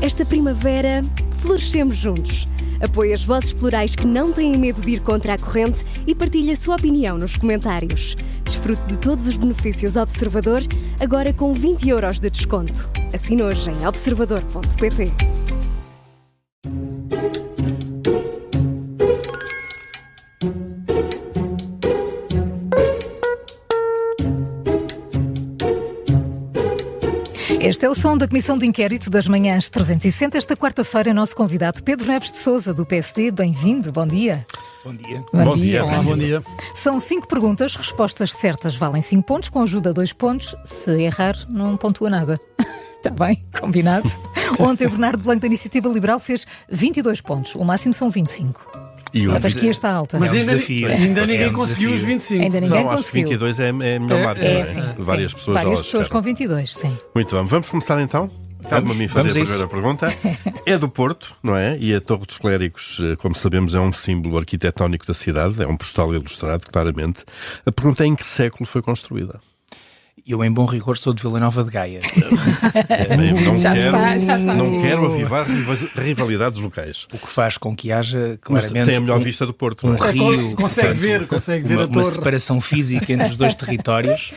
Esta primavera, florescemos juntos. Apoie as vozes plurais que não têm medo de ir contra a corrente e partilhe a sua opinião nos comentários. Desfrute de todos os benefícios Observador, agora com 20 € de desconto. Assine hoje em observador.pt. Este é o som da Comissão de Inquérito das Manhãs 360. Esta quarta-feira, nosso convidado Pedro Neves de Sousa, do PSD. Bem-vindo, bom dia. Bom dia. Bom dia. Olá, bom dia. São 5 perguntas, respostas certas valem 5 pontos, com ajuda 2 pontos. Se errar, não pontua nada. Está bem, combinado. Ontem o Bernardo Blanco da Iniciativa Liberal fez 22 pontos, o máximo são 25. A daqui está alta. Mas ainda ninguém conseguiu os 25. Ainda ninguém não, conseguiu. Acho que 22 é a melhor marca. Sim, várias sim. pessoas Várias pessoas com 22, sim. Muito bem, vamos começar então? Cabe-me a mim fazer a primeira pergunta. É do Porto, não é? E a Torre dos Clérigos, como sabemos, é um símbolo arquitetónico da cidade, é um postal ilustrado, claramente. A pergunta é: em que século foi construída? Eu, em bom rigor, sou de Vila Nova de Gaia. Não quero avivar rivalidades locais. O que faz com que haja, claramente, tem a melhor vista do Porto. Um rio, consegue ver a torre. Uma separação física entre os dois territórios.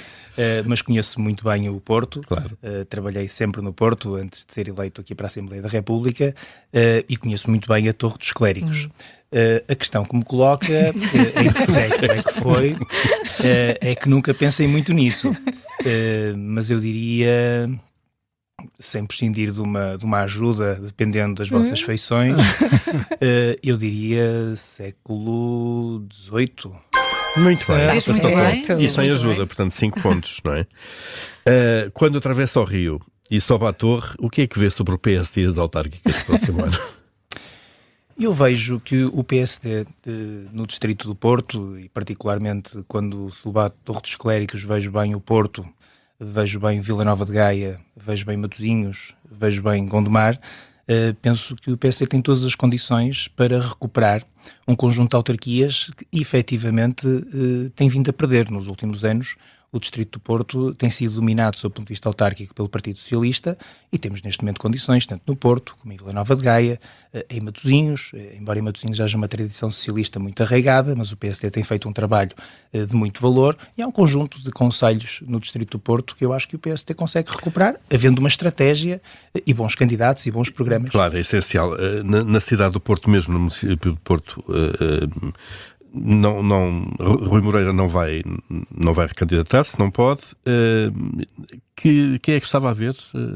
Mas conheço muito bem o Porto, claro. Trabalhei sempre no Porto antes de ser eleito aqui para a Assembleia da República, e conheço muito bem a Torre dos Clérigos. A questão que me coloca, em que século é que foi, é que nunca pensei muito nisso, mas eu diria, sem prescindir de uma ajuda, dependendo das vossas feições, eu diria século XVIII. Muito bem. Muito e sem ajuda, portanto 5 pontos, não é? Quando atravessa o rio e sobe à torre, o que é que vê sobre o PSD e as autárquicas do próximo ano? Eu vejo que o PSD no distrito do Porto, e particularmente quando subo à Torre dos Clérigos, vejo bem o Porto, vejo bem Vila Nova de Gaia, vejo bem Matosinhos, vejo bem Gondomar. Penso que o PSD tem todas as condições para recuperar um conjunto de autarquias que efetivamente tem vindo a perder nos últimos anos. O Distrito do Porto tem sido dominado, sob o ponto de vista autárquico, pelo Partido Socialista, e temos neste momento condições, tanto no Porto como em Vila Nova de Gaia, em Matosinhos, embora em Matosinhos haja uma tradição socialista muito arraigada, mas o PSD tem feito um trabalho de muito valor, e há um conjunto de concelhos no Distrito do Porto que eu acho que o PSD consegue recuperar, havendo uma estratégia e bons candidatos e bons programas. Claro, é essencial. Na cidade do Porto mesmo, no município do Porto, Rui Moreira não vai recandidatar-se, não pode. Quem é que estava a ver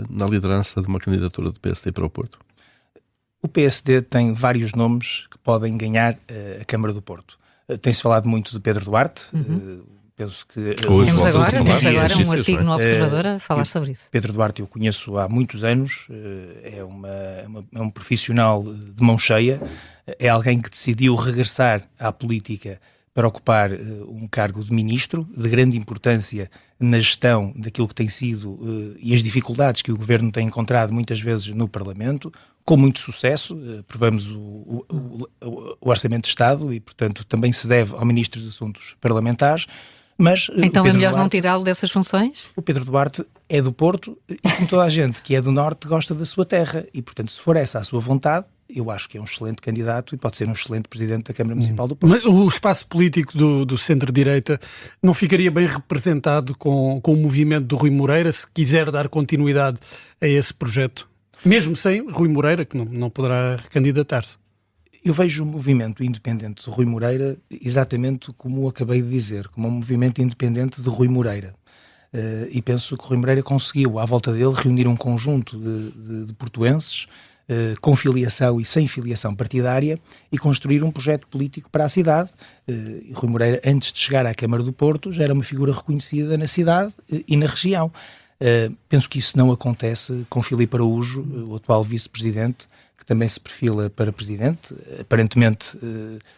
na liderança de uma candidatura do PSD para o Porto? O PSD tem vários nomes que podem ganhar a Câmara do Porto. Tem-se falado muito de Pedro Duarte. Penso que temos agora um artigo no Observador a falar sobre isso. Pedro Duarte eu conheço há muitos anos, é um profissional de mão cheia, é alguém que decidiu regressar à política para ocupar um cargo de ministro, de grande importância na gestão daquilo que tem sido e as dificuldades que o Governo tem encontrado muitas vezes no Parlamento, com muito sucesso. Aprovamos o Orçamento de Estado e, portanto, também se deve ao Ministro dos Assuntos Parlamentares. Mas, então é melhor não tirá-lo dessas funções? O Pedro Duarte é do Porto e, como toda a gente que é do Norte, gosta da sua terra e, portanto, se for essa a sua vontade, eu acho que é um excelente candidato e pode ser um excelente presidente da Câmara Municipal do Porto. Mas o espaço político do centro-direita não ficaria bem representado com o movimento do Rui Moreira, se quiser dar continuidade a esse projeto? Mesmo sem Rui Moreira, que não poderá recandidatar-se. Eu vejo o movimento independente de Rui Moreira exatamente como acabei de dizer, como um movimento independente de Rui Moreira. E penso que Rui Moreira conseguiu, à volta dele, reunir um conjunto de portuenses com filiação e sem filiação partidária e construir um projeto político para a cidade. Rui Moreira, antes de chegar à Câmara do Porto, já era uma figura reconhecida na cidade e na região. Penso que isso não acontece com Filipe Araújo, o atual vice-presidente, que também se perfila para presidente. Aparentemente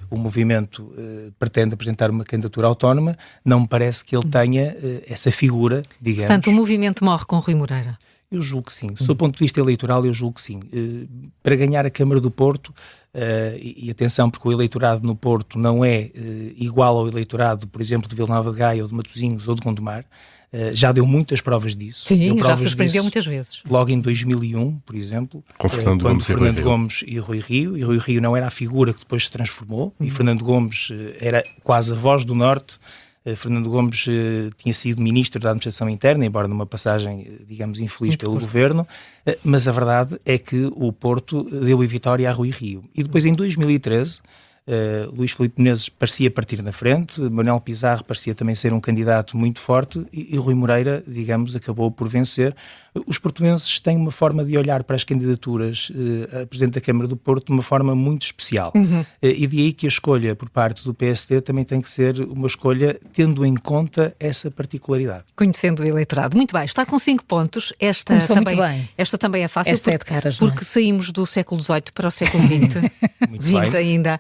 o movimento pretende apresentar uma candidatura autónoma. Não me parece que ele tenha essa figura, digamos. Portanto, o movimento morre com Rui Moreira? Eu julgo que sim. Do ponto de vista eleitoral, eu julgo que sim. Para ganhar a Câmara do Porto, e atenção, porque o eleitorado no Porto não é igual ao eleitorado, por exemplo, de Vila Nova de Gaia ou de Matosinhos ou de Gondomar, já deu muitas provas disso. Sim, já surpreendeu muitas vezes. Logo em 2001, por exemplo, com Fernando Gomes e Rui Rio. E Rui Rio não era a figura que depois se transformou, e Fernando Gomes era quase a voz do Norte. Fernando Gomes tinha sido ministro da Administração Interna, embora numa passagem, digamos, infeliz pelo governo, mas a verdade é que o Porto deu a vitória a Rui Rio. E depois, em 2013, Luís Filipe Menezes parecia partir na frente, Manuel Pizarro parecia também ser um candidato muito forte e Rui Moreira, digamos, acabou por vencer. Os portugueses têm uma forma de olhar para as candidaturas a Presidente da Câmara do Porto de uma forma muito especial. E de aí que a escolha por parte do PSD também tem que ser uma escolha tendo em conta essa particularidade. Conhecendo o eleitorado. Muito bem, está com 5 pontos. Esta também é fácil. Esta é de caras, porque saímos do século XVIII para o século XX. XX ainda.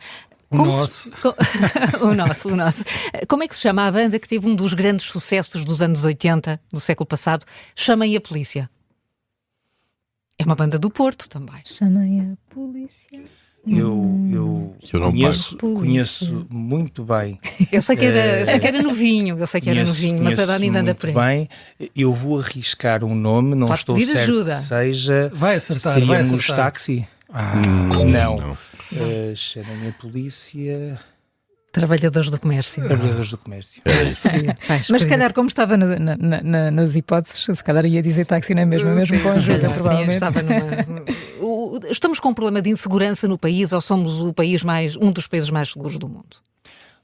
O nosso. Como é que se chama a banda que teve um dos grandes sucessos dos anos 80, do século passado? Chamem a Polícia. É uma banda do Porto também. Chamem a polícia. Eu conheço muito bem. Eu sei que era novinho, mas a Dani ainda anda por aí. Bem. Eu vou arriscar um nome, não Pode estou certo ajuda. que seja. Vai acertar. Seríamos Táxi? Não. Não. Chamem a polícia. Trabalhadores do comércio. Trabalhadores do comércio. É isso. Mas se calhar, como estava nas hipóteses, se calhar ia dizer táxi, não é mesmo? Mesmo com a ajuda, provavelmente. Estamos com um problema de insegurança no país ou somos um dos países mais seguros do mundo?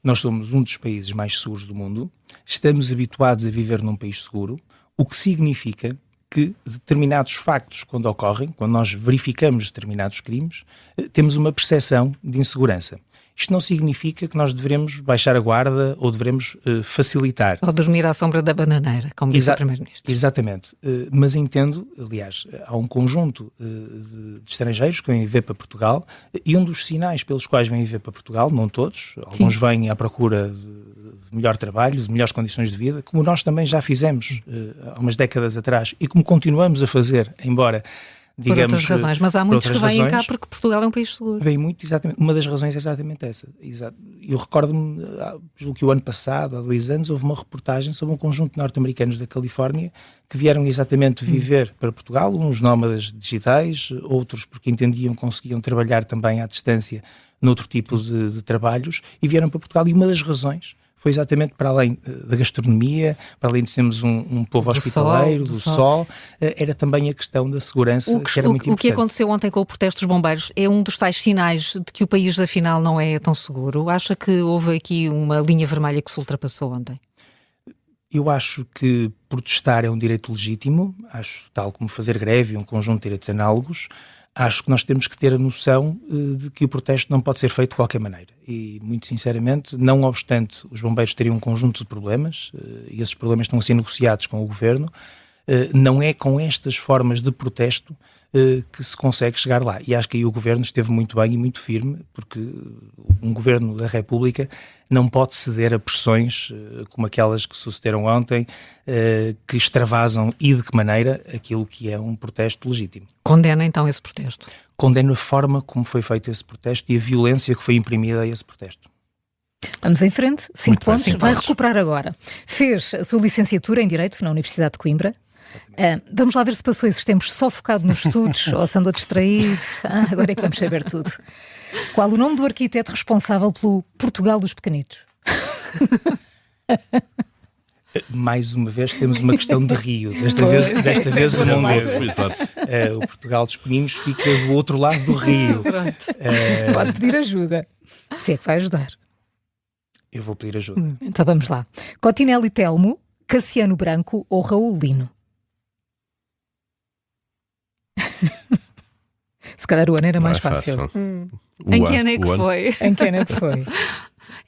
Nós somos um dos países mais seguros do mundo. Estamos habituados a viver num país seguro, o que significa que determinados factos, quando ocorrem, quando nós verificamos determinados crimes, temos uma percepção de insegurança. Isto não significa que nós devemos baixar a guarda ou devemos facilitar. Ou dormir à sombra da bananeira, como disse o Primeiro-Ministro. Exatamente. Mas entendo, aliás, há um conjunto de estrangeiros que vêm viver para Portugal e um dos sinais pelos quais vêm viver para Portugal, não todos, alguns vêm à procura de melhor trabalho, de melhores condições de vida, como nós também já fizemos há umas décadas atrás e como continuamos a fazer, embora... Digamos, por outras razões, mas há muitos que vêm cá porque Portugal é um país seguro. Vem muito, exatamente. Uma das razões é exatamente essa. Eu recordo-me, julgo que o ano passado, há 2 anos, houve uma reportagem sobre um conjunto de norte-americanos da Califórnia que vieram exatamente viver para Portugal, uns nómadas digitais, outros porque entendiam que conseguiam trabalhar também à distância noutro tipo de trabalhos, e vieram para Portugal, e uma das razões foi exatamente para além da gastronomia, para além de sermos um povo hospitaleiro, do sol, era também a questão da segurança, que era muito importante. O que aconteceu ontem com o protesto dos bombeiros é um dos tais sinais de que o país, afinal, não é tão seguro? Acha que houve aqui uma linha vermelha que se ultrapassou ontem? Eu acho que protestar é um direito legítimo, acho, tal como fazer greve e um conjunto de direitos análogos. Acho que nós temos que ter a noção de que o protesto não pode ser feito de qualquer maneira. E, muito sinceramente, não obstante os bombeiros terem um conjunto de problemas, e esses problemas estão a ser negociados com o governo, não é com estas formas de protesto que se consegue chegar lá. E acho que aí o governo esteve muito bem e muito firme, porque um governo da República não pode ceder a pressões como aquelas que sucederam ontem, que extravasam e de que maneira aquilo que é um protesto legítimo. Condena então esse protesto? Condeno a forma como foi feito esse protesto e a violência que foi imprimida a esse protesto. Vamos em frente, 5 pontos, vai recuperar agora. Fez a sua licenciatura em Direito na Universidade de Coimbra. Vamos lá ver se passou esses tempos só focado nos estudos ou se andou distraído. Agora é que vamos saber tudo. Qual o nome do arquiteto responsável pelo Portugal dos Pequenitos? Mais uma vez temos uma questão de rio. Desta vez o Mondego. O Portugal dos Pequeninos fica do outro lado do rio. Pode pedir ajuda. Se é que vai ajudar. Eu vou pedir ajuda. Então vamos lá. Cotinelli Telmo, Cassiano Branco ou Raul Lino? Se calhar o ano era mais fácil. Em que ano é que foi? Em que ano é que foi?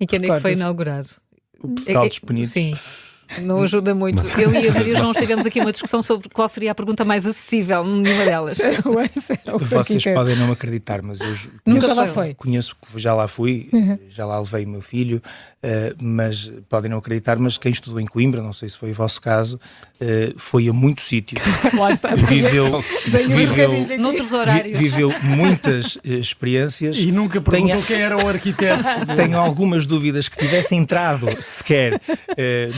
Em que ano é que foi inaugurado? O Portugal dos Pequeninos. Sim. Não ajuda muito. Eu e a Maria João tivemos aqui uma discussão sobre qual seria a pergunta mais acessível, nenhuma delas. Vocês podem não acreditar, mas eu nunca lá foi. Conheço, já lá fui, já lá levei o meu filho, mas podem não acreditar, mas quem estudou em Coimbra, não sei se foi o vosso caso, foi a muitos sítios. Lá está. Viveu noutros horários. Viveu muitas experiências. E nunca perguntou quem era o arquiteto. Tenho algumas dúvidas que tivesse entrado sequer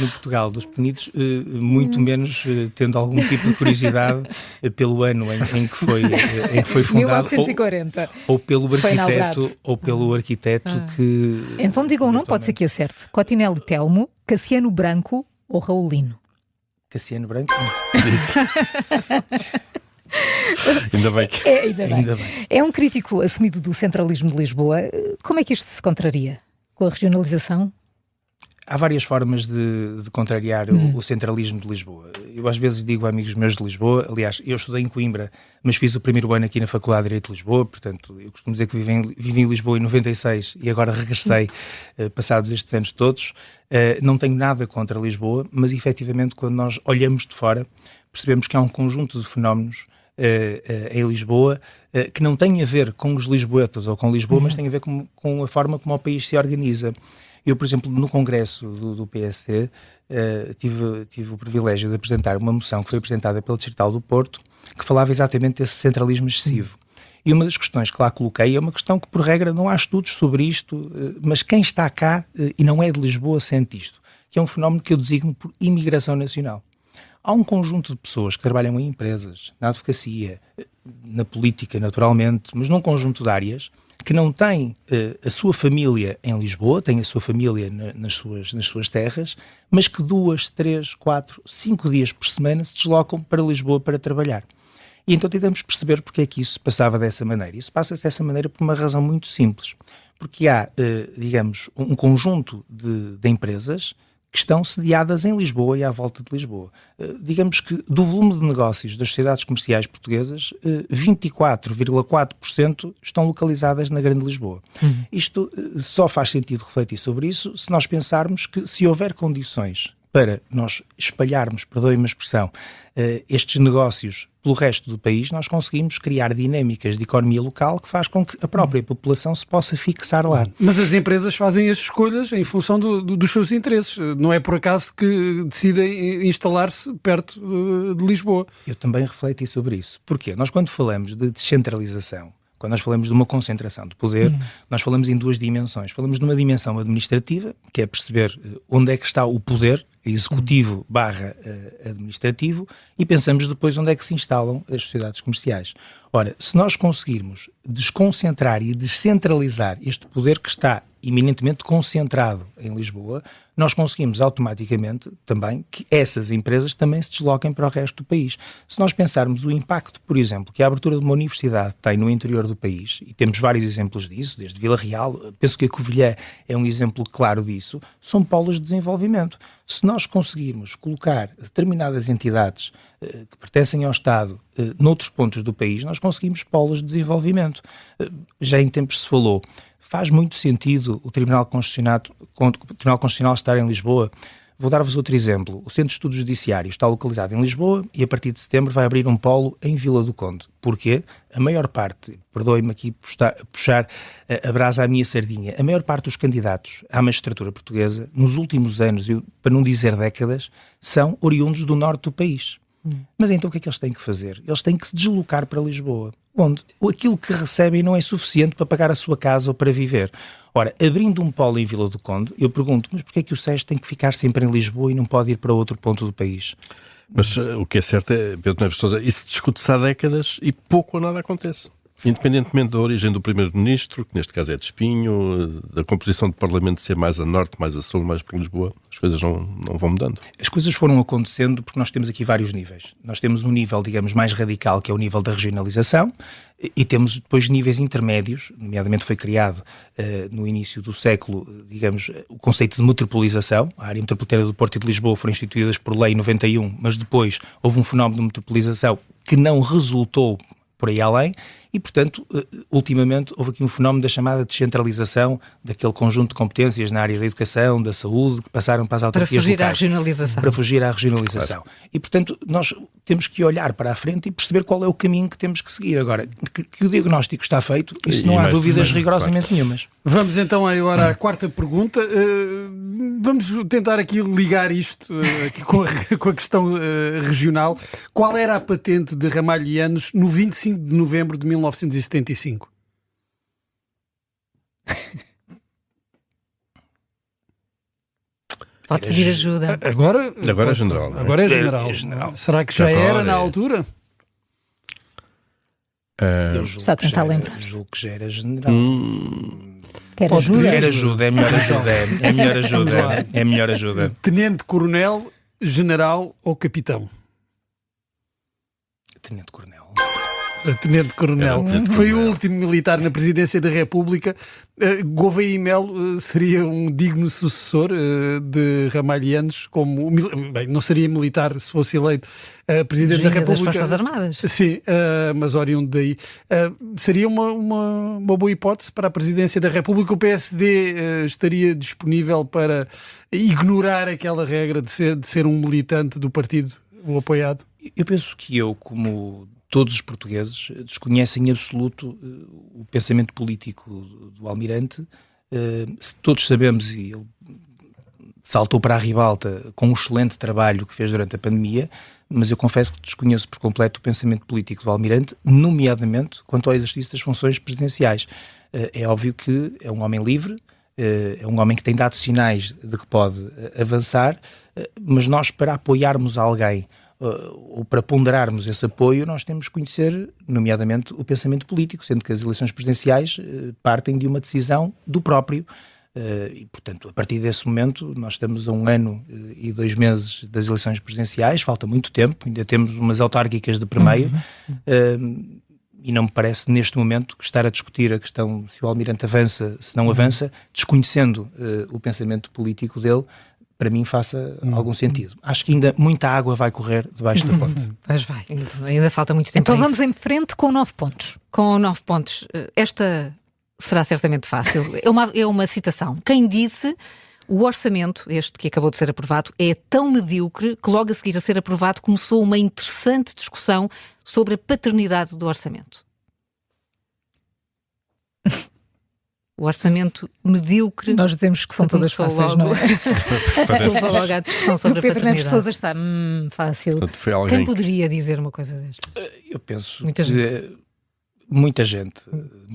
no Portugal geral dos pequenitos, muito menos tendo algum tipo de curiosidade pelo ano em que foi fundado. 1940. Ou pelo arquiteto que... Então digam não, pode ser que acerte. Cotinelli Telmo, Cassiano Branco ou Raulino? Cassiano Branco? Ainda bem que... Ainda bem. É um crítico assumido do centralismo de Lisboa. Como é que isto se contraria? Com a regionalização? Há várias formas de contrariar o centralismo de Lisboa. Eu às vezes digo a amigos meus de Lisboa, aliás, eu estudei em Coimbra, mas fiz o primeiro ano aqui na Faculdade de Direito de Lisboa, portanto, eu costumo dizer que vivi em Lisboa em 96 e agora regressei passados estes anos todos. Não tenho nada contra Lisboa, mas efetivamente quando nós olhamos de fora, percebemos que há um conjunto de fenómenos em Lisboa que não têm a ver com os lisboetas ou com Lisboa, mas têm a ver com a forma como o país se organiza. Eu, por exemplo, no congresso do PSD, tive o privilégio de apresentar uma moção que foi apresentada pela Distrital do Porto, que falava exatamente desse centralismo excessivo. E uma das questões que lá coloquei é uma questão que, por regra, não há estudos sobre isto, mas quem está cá e não é de Lisboa sente isto, que é um fenómeno que eu designo por imigração nacional. Há um conjunto de pessoas que trabalham em empresas, na advocacia, na política, naturalmente, mas num conjunto de áreas que não têm a sua família em Lisboa, têm a sua família nas suas terras, mas que 2, 3, 4, 5 dias por semana se deslocam para Lisboa para trabalhar. E então tentamos perceber porque é que isso se passava dessa maneira. Isso passa-se dessa maneira por uma razão muito simples. Porque há, digamos, um conjunto de empresas que estão sediadas em Lisboa e à volta de Lisboa. Digamos que do volume de negócios das sociedades comerciais portuguesas, 24,4% estão localizadas na Grande Lisboa. Isto só faz sentido refletir sobre isso se nós pensarmos que se houver condições para nós espalharmos, perdoem-me a expressão, estes negócios pelo resto do país, nós conseguimos criar dinâmicas de economia local que faz com que a própria população se possa fixar lá. Mas as empresas fazem as escolhas em função dos seus interesses. Não é por acaso que decidem instalar-se perto de Lisboa. Eu também refleti sobre isso. Porquê? Nós quando falamos de descentralização, quando nós falamos de uma concentração de poder, nós falamos em duas dimensões. Falamos numa dimensão administrativa, que é perceber onde é que está o poder, executivo / administrativo, e pensamos depois onde é que se instalam as sociedades comerciais. Ora, se nós conseguirmos desconcentrar e descentralizar este poder que está eminentemente concentrado em Lisboa, nós conseguimos automaticamente também que essas empresas também se desloquem para o resto do país. Se nós pensarmos o impacto, por exemplo, que a abertura de uma universidade tem no interior do país, e temos vários exemplos disso, desde Vila Real, penso que a Covilhã é um exemplo claro disso, são polos de desenvolvimento. Se nós conseguirmos colocar determinadas entidades que pertencem ao Estado noutros pontos do país, nós conseguimos polos de desenvolvimento. Já em tempos se falou, faz muito sentido o Tribunal Constitucional estar em Lisboa. Vou dar-vos outro exemplo. O Centro de Estudos Judiciários está localizado em Lisboa e a partir de setembro vai abrir um polo em Vila do Conde. Porquê? A maior parte, perdoem-me aqui puxar a brasa à minha sardinha, a maior parte dos candidatos à magistratura portuguesa, nos últimos anos, para não dizer décadas, são oriundos do norte do país. Mas então o que é que eles têm que fazer? Eles têm que se deslocar para Lisboa, onde aquilo que recebem não é suficiente para pagar a sua casa ou para viver. Ora, abrindo um polo em Vila do Conde, eu pergunto, mas porquê é que o SES tem que ficar sempre em Lisboa e não pode ir para outro ponto do país? Mas o que é certo é, Pedro Neves Sousa, isso discute-se há décadas e pouco ou nada acontece. Independentemente da origem do Primeiro-Ministro, que neste caso é de Espinho, da composição do Parlamento ser mais a norte, mais a sul, mais para Lisboa, as coisas não vão mudando. As coisas foram acontecendo porque nós temos aqui vários níveis. Nós temos um nível, digamos, mais radical, que é o nível da regionalização, e temos depois níveis intermédios, nomeadamente foi criado no início do século, digamos, o conceito de metropolização. A área metropolitana do Porto e de Lisboa foram instituídas por lei em 91, mas depois houve um fenómeno de metropolização que não resultou por aí além, e, portanto, ultimamente houve aqui um fenómeno da chamada descentralização daquele conjunto de competências na área da educação, da saúde, que passaram para as autarquias locais. Para fugir à regionalização. Para fugir à regionalização. Claro. E, portanto, nós temos que olhar para a frente e perceber qual é o caminho que temos que seguir. Agora, que o diagnóstico está feito, isso não há dúvidas rigorosamente nenhumas. Vamos então agora à quarta pergunta. Vamos tentar aqui ligar isto aqui com a questão regional. Qual era a patente de Ramalhianos no 25 de novembro de 1975? Pode pedir ajuda. Agora é general. Agora é general. Será que já era na altura? Está a tentar lembrar. Julgo que já era general. Quer ajuda? Quer ajuda, é melhor ajuda. É melhor ajuda. É melhor ajuda. Tenente-coronel, general ou capitão? Tenente-coronel. Tenente-coronel. Foi o último militar na presidência da República. Gouveia e Melo seria um digno sucessor de Ramalhianos, como bem, não seria militar se fosse eleito presidente da República. Das Forças Armadas. Sim, mas oriundo daí. Seria uma boa hipótese para a presidência da República. O PSD estaria disponível para ignorar aquela regra de ser um militante do partido, o apoiado? Eu penso que como todos os portugueses desconhecem em absoluto o pensamento político do Almirante. Todos sabemos, e ele saltou para a ribalta com um excelente trabalho que fez durante a pandemia, mas eu confesso que desconheço por completo o pensamento político do Almirante, nomeadamente quanto ao exercício das funções presidenciais. É óbvio que é um homem livre, é um homem que tem dado sinais de que pode avançar, mas nós, para apoiarmos alguém ou para ponderarmos esse apoio, nós temos que conhecer, nomeadamente, o pensamento político, sendo que as eleições presidenciais partem de uma decisão do próprio. E, portanto, a partir desse momento, nós estamos a 1 ano e 2 meses das eleições presidenciais, falta muito tempo, ainda temos umas autárquicas de permeio, e não me parece, neste momento, que estar a discutir a questão se o Almirante avança, se não avança, desconhecendo o pensamento político dele, para mim faça algum sentido. Acho que ainda muita água vai correr debaixo da ponte. Pois vai, ainda falta muito tempo. Então vamos em frente com 9 pontos. Com 9 pontos. Esta será certamente fácil. É uma citação. Quem disse: o orçamento, este que acabou de ser aprovado, é tão medíocre que logo a seguir a ser aprovado começou uma interessante discussão sobre a paternidade do orçamento. O orçamento medíquer. Nós dizemos que são todas fáceis, não é? Começou logo a discussão sobre a paternidade. Pedro Neves de Sousa está fácil. Portanto, quem poderia dizer uma coisa desta? Eu penso muita gente. Muita gente.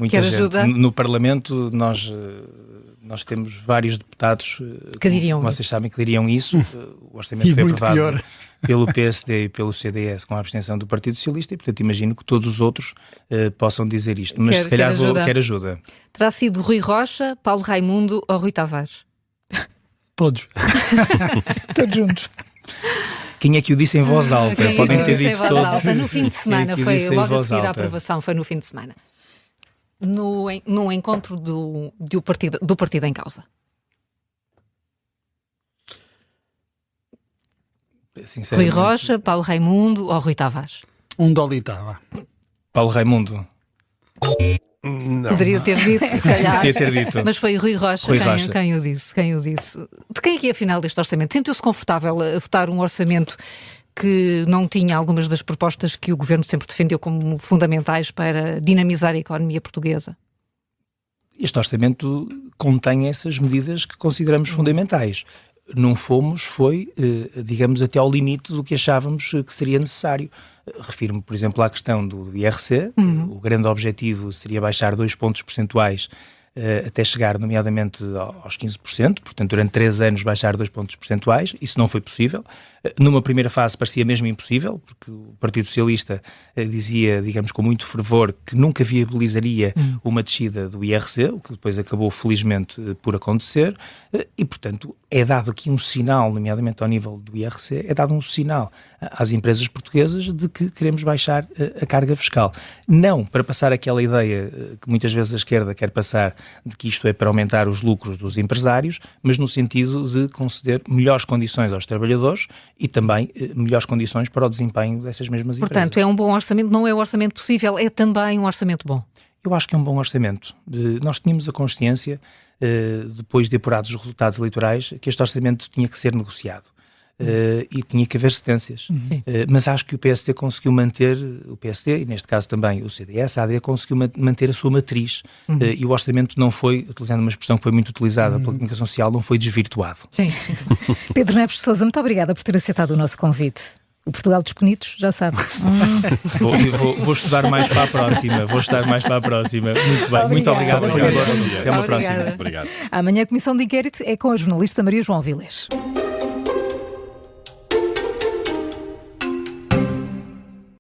Quer ajuda? No Parlamento nós temos vários deputados que diriam como vocês sabem, que diriam isso. O orçamento foi aprovado pior. Pelo PSD e pelo CDS com a abstenção do Partido Socialista e, portanto, imagino que todos os outros possam dizer isto. Mas se calhar quero ajuda. Terá sido Rui Rocha, Paulo Raimundo ou Rui Tavares? Todos. Todos juntos. Quem é que o disse em voz alta? Podem ter dito todos. Alta. No fim de semana, foi logo a seguir à aprovação, foi no fim de semana. No encontro do partido em causa. Rui Rocha, Paulo Raimundo ou Rui Tavares? Um dolitava. Paulo Raimundo. Não. Poderia ter dito, se calhar. Poderia ter dito. Mas foi Rui Rocha, quem o disse. De quem é que é afinal deste orçamento? Sentiu-se confortável a votar um orçamento que não tinha algumas das propostas que o Governo sempre defendeu como fundamentais para dinamizar a economia portuguesa? Este orçamento contém essas medidas que consideramos fundamentais. Não foi, digamos, até ao limite do que achávamos que seria necessário. Refiro-me, por exemplo, à questão do IRC. O grande objetivo seria baixar 2 pontos percentuais até chegar, nomeadamente, aos 15%. Portanto, durante 3 anos baixar 2 pontos percentuais. Isso não foi possível. Numa primeira fase parecia mesmo impossível, porque o Partido Socialista dizia, digamos, com muito fervor, que nunca viabilizaria uma descida do IRC, o que depois acabou, felizmente, por acontecer. E, portanto, é dado aqui um sinal, nomeadamente ao nível do IRC, é dado um sinal às empresas portuguesas de que queremos baixar a carga fiscal. Não para passar aquela ideia que muitas vezes a esquerda quer passar, de que isto é para aumentar os lucros dos empresários, mas no sentido de conceder melhores condições aos trabalhadores e também melhores condições para o desempenho dessas mesmas empresas. Portanto, é um bom orçamento, não é o orçamento possível, é também um orçamento bom. Eu acho que é um bom orçamento. Nós tínhamos a consciência, depois de apurados os resultados eleitorais, que este orçamento tinha que ser negociado. E tinha que haver cedências. Mas acho que o PSD conseguiu manter, o PSD, e neste caso também o CDS, a AD, conseguiu manter a sua matriz. E o orçamento não foi, utilizando uma expressão que foi muito utilizada pela comunicação social, não foi desvirtuado. Sim. Pedro Neves de Sousa, muito obrigada por ter aceitado o nosso convite. O Portugal dos Bonitos, já sabe. Vou estudar mais para a próxima. Muito bem. Muito obrigado. Foi um gosto. Até uma próxima. Obrigado. Amanhã a comissão de inquérito é com a jornalista Maria João Vilés.